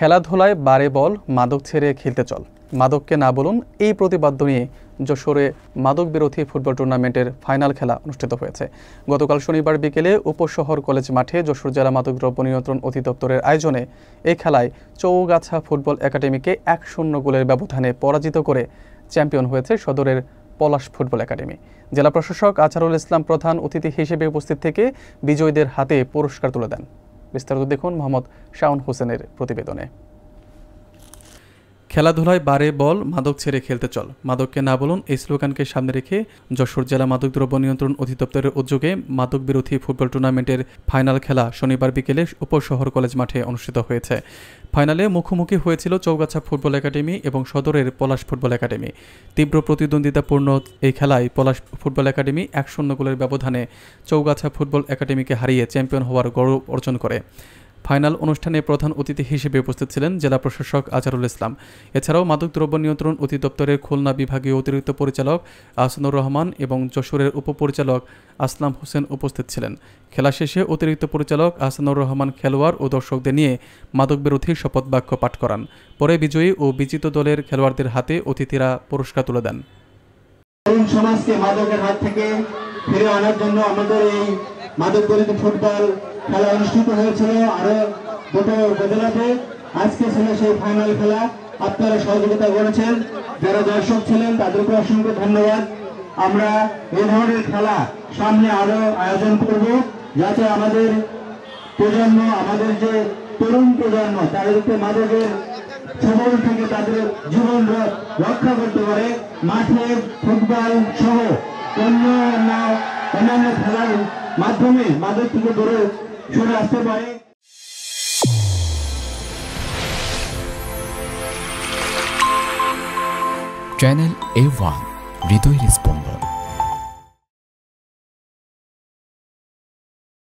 খেলাধুলায় বারে বল, মাদক ছেড়ে খেলতে চল, মাদককে না বলুন, এই প্রতিবাদ্য নিয়ে যশোরে মাদক বিরোধী ফুটবল টুর্নামেন্টের ফাইনাল খেলা অনুষ্ঠিত হয়েছে। গতকাল শনিবার বিকেলে উপশহর কলেজ মাঠে যশোর জেলা মাদকদ্রব্য নিয়ন্ত্রণ অধিদপ্তরের আয়োজনে এই খেলায় চৌগাছা ফুটবল একাডেমিকে 1-0 গোলের ব্যবধানে পরাজিত করে চ্যাম্পিয়ন হয়েছে সদরের পলাশ ফুটবল একাডেমি। জেলা প্রশাসক আজহারুল ইসলাম প্রধান অতিথি হিসেবে উপস্থিত থেকে বিজয়ীদের হাতে পুরস্কার তুলে দেন। বিস্তারিত দেখুন মোহাম্মদ শাওন হোসেনের প্রতিবেদনে। খেলাধুলায় বারে বল, মাদক ছেড়ে খেলতে চল, মাদককে না বলুন, এই স্লোগানকে সামনে রেখে যশোর জেলা মাদকদ্রব্য নিয়ন্ত্রণ অধিদপ্তরের উদ্যোগে মাদক বিরোধী ফুটবল টুর্নামেন্টের ফাইনাল খেলা শনিবার বিকেলে উপশহর কলেজ মাঠে অনুষ্ঠিত হয়েছে। ফাইনালে মুখোমুখি হয়েছিল চৌগাছা ফুটবল একাডেমি এবং সদরের পলাশ ফুটবল একাডেমি। তীব্র প্রতিদ্বন্দ্বিতাপূর্ণ এই খেলায় পলাশ ফুটবল একাডেমি 1-0 গোলের ব্যবধানে চৌগাছা ফুটবল একাডেমিকে হারিয়ে চ্যাম্পিয়ন হওয়ার গৌরব অর্জন করে। ফাইনাল অনুষ্ঠানে প্রধান অতিথি হিসেবে উপস্থিত ছিলেন জেলা প্রশাসক আজহারুল ইসলাম। এছাড়াও মাদকদ্রব্য নিয়ন্ত্রণ অধিদপ্তরের খুলনা বিভাগীয় অতিরিক্ত পরিচালক আহসানুর রহমান এবং যশোরের উপপরিচালক আসলাম হোসেন উপস্থিত ছিলেন। খেলা শেষে অতিরিক্ত পরিচালক আহসানুর রহমান খেলোয়াড় ও দর্শকদের নিয়ে মাদক বিরোধী শপথ বাক্য পাঠ করান। পরে বিজয়ী ও বিজিত দলের খেলোয়াড়দের হাতে অতিথিরা পুরস্কার তুলে দেন। সমাজকে মাদকের হাত থেকে ফিরে আনার জন্য আমাদের এই মাদক বিরোধী ফুটবল খেলা অনুষ্ঠিত হয়েছিল আরো দুটো উপজেলাতে। আজকে ছিল সেই ফাইনাল খেলা। আপনারা সহযোগিতা করেছেন, যারা দর্শক ছিলেন তাদেরকে অসংখ্য ধন্যবাদ। আমরা এই ধরনের খেলা সামনে আরো আয়োজন করব, যাতে আমাদের প্রজন্ম, আমাদের যে তরুণ প্রজন্ম, তাদেরকে মাদকের ছোবল থেকে তাদের জীবন রক্ষা করতে পারে। মাঠে ফুটবল সহ অন্যান্য খেলার মাধ্যমে মাদক থেকে দূরে সরে আসতে পারে। চ্যানেল A1 হৃদয়ের স্পন্দন।